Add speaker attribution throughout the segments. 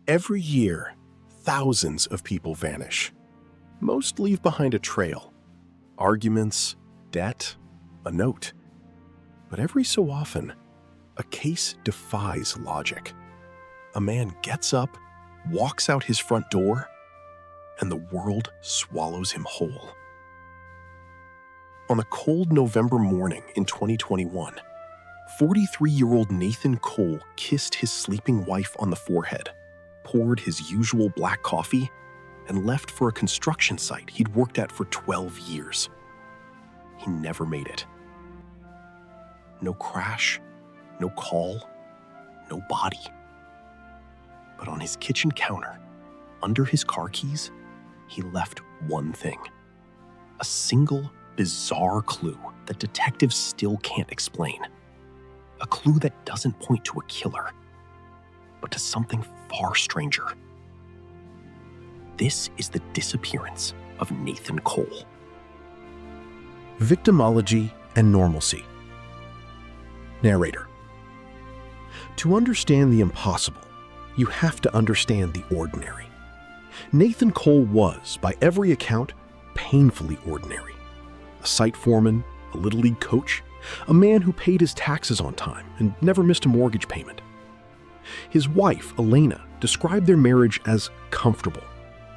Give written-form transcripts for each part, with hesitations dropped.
Speaker 1: Every year, thousands of people vanish. Most leave behind a trail. Arguments, debt, a note. But every so often, a case defies logic. A man gets up, walks out his front door, and the world swallows him whole. On a cold November morning in 2021, 43-year-old Nathan Cole kissed his sleeping wife on the forehead, poured his usual black coffee, and left for a construction site he'd worked at for 12 years. He never made it. No crash, no call, no body. But on his kitchen counter, under his car keys, he left one thing. A single, bizarre clue that detectives still can't explain. A clue that doesn't point to a killer, but to something far stranger. This is the disappearance of Nathan Cole. Victimology and normalcy. Narrator. To understand the impossible, you have to understand the ordinary. Nathan Cole was, by every account, painfully ordinary. A site foreman, a Little League coach, a man who paid his taxes on time and never missed a mortgage payment. His wife, Elena, described their marriage as comfortable.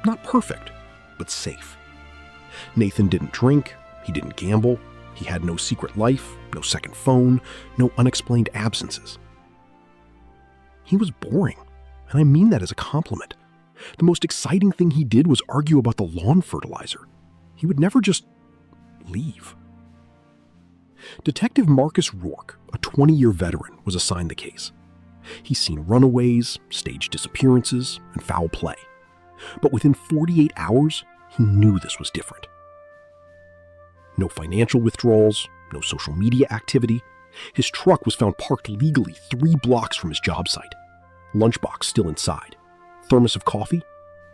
Speaker 1: Not perfect, but safe. Nathan didn't drink, he didn't gamble, he had no secret life, no second phone, no unexplained absences. He was boring, and I mean that as a compliment. The most exciting thing he did was argue about the lawn fertilizer. He would never just leave. Detective Marcus Rourke, a 20-year veteran, was assigned the case. He's seen runaways, staged disappearances, and foul play. But within 48 hours, he knew this was different. No financial withdrawals, no social media activity. His truck was found parked legally 3 blocks from his job site. Lunchbox still inside. Thermos of coffee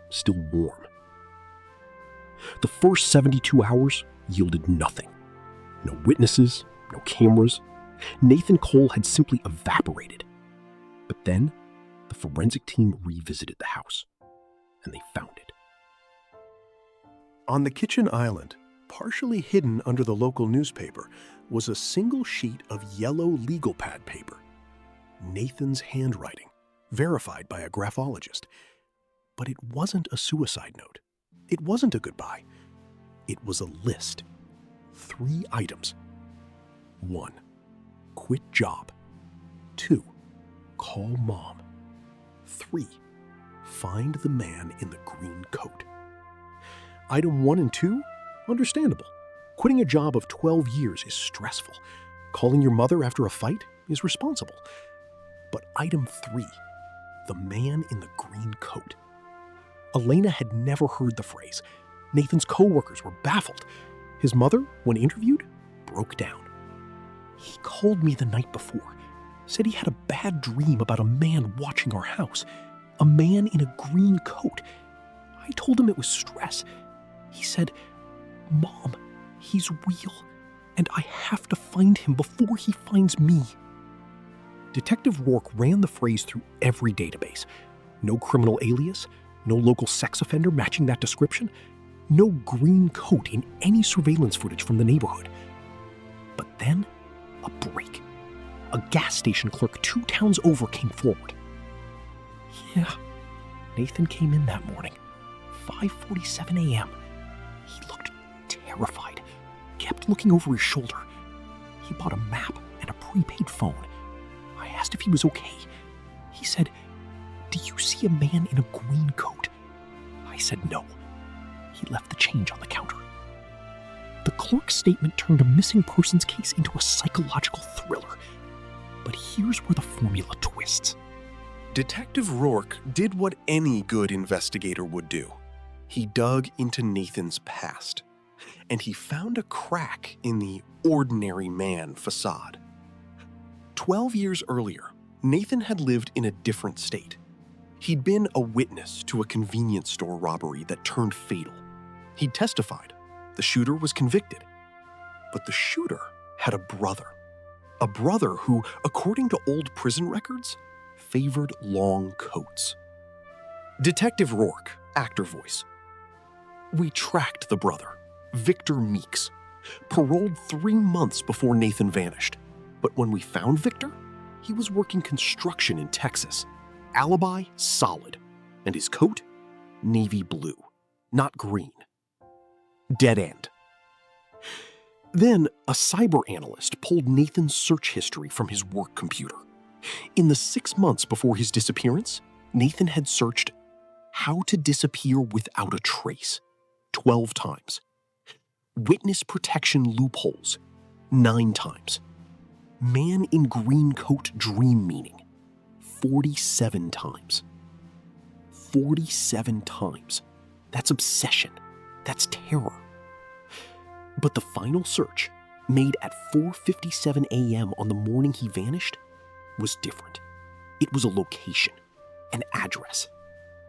Speaker 1: still warm. The first 72 hours yielded nothing. No witnesses, no cameras. Nathan Cole had simply evaporated. But then, the forensic team revisited the house, and they found it. On the kitchen island, partially hidden under the local newspaper, was a single sheet of yellow legal pad paper. Nathan's handwriting, verified by a graphologist. But it wasn't a suicide note. It wasn't a goodbye. It was a list. 3 items. 1. Quit job. 2. Call mom. 3. Find the man in the green coat. Item 1 and 2? Understandable. Quitting a job of 12 years is stressful. Calling your mother after a fight is responsible. But item 3, the man in the green coat. Elena had never heard the phrase. Nathan's co-workers were baffled. His mother, when interviewed, broke down. He called me the night before, said he had a bad dream about a man watching our house, a man in a green coat. I told him it was stress. He said, "Mom, he's real, and I have to find him before he finds me." Detective Rourke ran the phrase through every database. No criminal alias, no local sex offender matching that description, no green coat in any surveillance footage from the neighborhood. But then, a break. A gas station clerk 2 towns over came forward. Yeah, Nathan came in that morning, 5:47 a.m. He looked terrified, kept looking over his shoulder. He bought a map and a prepaid phone. I asked if he was okay. He said, "Do you see a man in a green coat?" I said no. He left the change on the counter. The clerk's statement turned a missing persons case into a psychological thriller. But here's where the formula twists. Detective Rourke did what any good investigator would do. He dug into Nathan's past, and he found a crack in the ordinary man facade. 12 years earlier, Nathan had lived in a different state. He'd been a witness to a convenience store robbery that turned fatal. He'd testified. The shooter was convicted. But the shooter had a brother who, according to old prison records, favored long coats. Detective Rourke, actor voice. We tracked the brother, Victor Meeks, paroled 3 months before Nathan vanished. But when we found Victor, he was working construction in Texas. Alibi solid. And his coat? Navy blue, not green. Dead end. Then a cyber analyst pulled Nathan's search history from his work computer. In the 6 months before his disappearance, Nathan had searched how to disappear without a trace 12 times. Witness protection loopholes 9 times. Man in green coat dream meaning 47 times. 47 times. That's obsession. That's terror. But the final search, made at 4:57 a.m. on the morning he vanished, was different. It was a location, an address,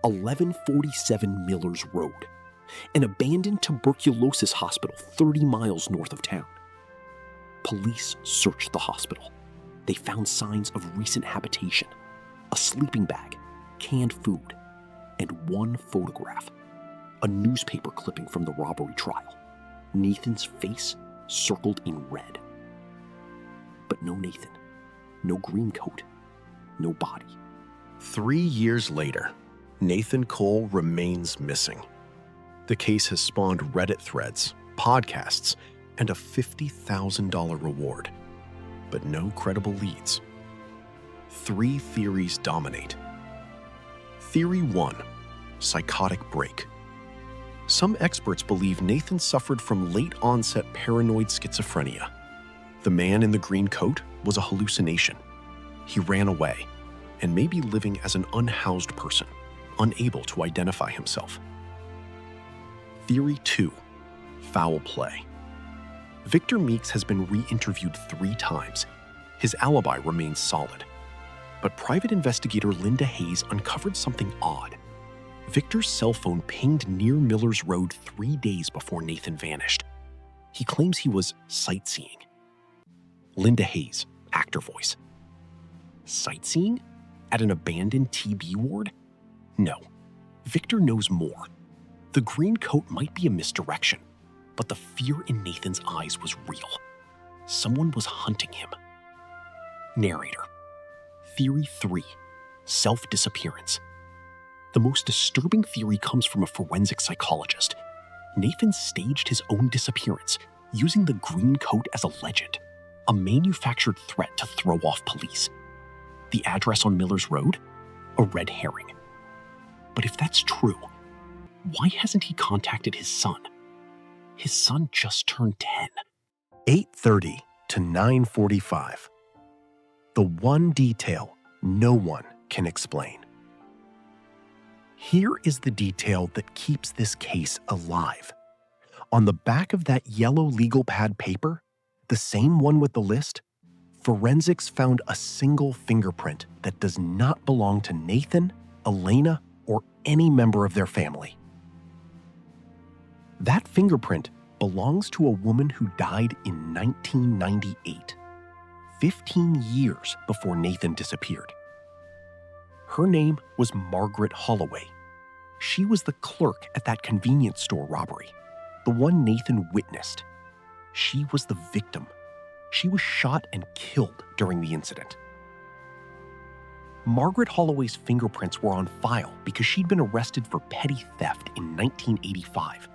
Speaker 1: 1147 Millers Road, an abandoned tuberculosis hospital 30 miles north of town. Police searched the hospital. They found signs of recent habitation, a sleeping bag, canned food, and one photograph, a newspaper clipping from the robbery trial. Nathan's face circled in red. But no Nathan, no green coat, no body. 3 years later, Nathan Cole remains missing. The case has spawned Reddit threads, podcasts, and a $50,000 reward, but no credible leads. 3 theories dominate. Theory 1, psychotic break. Some experts believe Nathan suffered from late-onset paranoid schizophrenia. The man in the green coat was a hallucination. He ran away and may be living as an unhoused person, unable to identify himself. Theory 2, foul play. Victor Meeks has been re-interviewed 3 times. His alibi remains solid. But private investigator Linda Hayes uncovered something odd. Victor's cell phone pinged near Millers Road 3 days before Nathan vanished. He claims he was sightseeing. Linda Hayes, actor voice. Sightseeing? At an abandoned TB ward? No. Victor knows more. The green coat might be a misdirection, but the fear in Nathan's eyes was real. Someone was hunting him. Narrator. Theory 3, self-disappearance. The most disturbing theory comes from a forensic psychologist. Nathan staged his own disappearance, using the green coat as a legend, a manufactured threat to throw off police. The address on Millers Road? A red herring. But if that's true, why hasn't he contacted his son? His son just turned 10. 8:30 to 9:45. The one detail no one can explain. Here is the detail that keeps this case alive. On the back of that yellow legal pad paper, the same one with the list, forensics found a single fingerprint that does not belong to Nathan, Elena, or any member of their family. That fingerprint belongs to a woman who died in 1998, 15 years before Nathan disappeared. Her name was Margaret Holloway. She was the clerk at that convenience store robbery, the one Nathan witnessed. She was the victim. She was shot and killed during the incident. Margaret Holloway's fingerprints were on file because she'd been arrested for petty theft in 1985.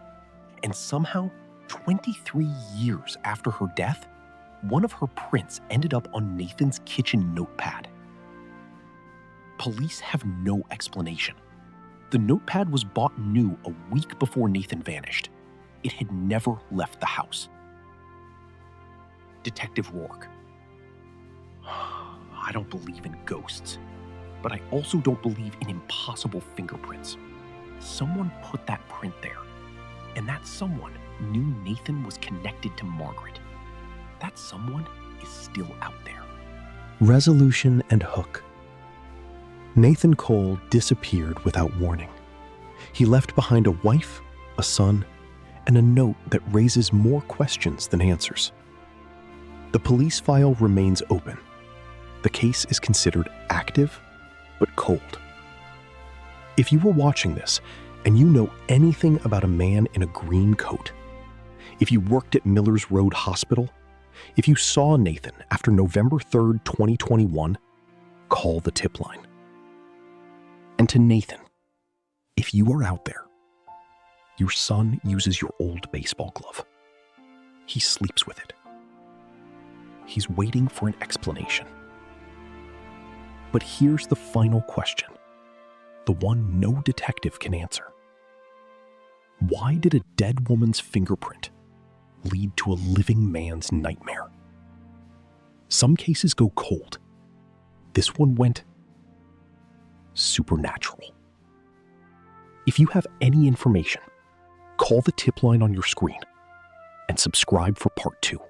Speaker 1: And somehow, 23 years after her death, one of her prints ended up on Nathan's kitchen notepad. Police have no explanation. The notepad was bought new a week before Nathan vanished. It had never left the house. Detective Rourke. I don't believe in ghosts, but I also don't believe in impossible fingerprints. Someone put that print there, and that someone knew Nathan was connected to Margaret. That someone is still out there. Resolution and hook. Nathan Cole disappeared without warning. He left behind a wife, a son, and a note that raises more questions than answers. The police file remains open. The case is considered active, but cold. If you were watching this and you know anything about a man in a green coat, if you worked at Millers Road Hospital, if you saw Nathan after November 3rd, 2021, call the tip line. And to Nathan, if you are out there, your son uses your old baseball glove. He sleeps with it. He's waiting for an explanation. But here's the final question, the one no detective can answer. Why did a dead woman's fingerprint lead to a living man's nightmare? Some cases go cold. This one went supernatural. If you have any information, call the tip line on your screen and subscribe for part 2.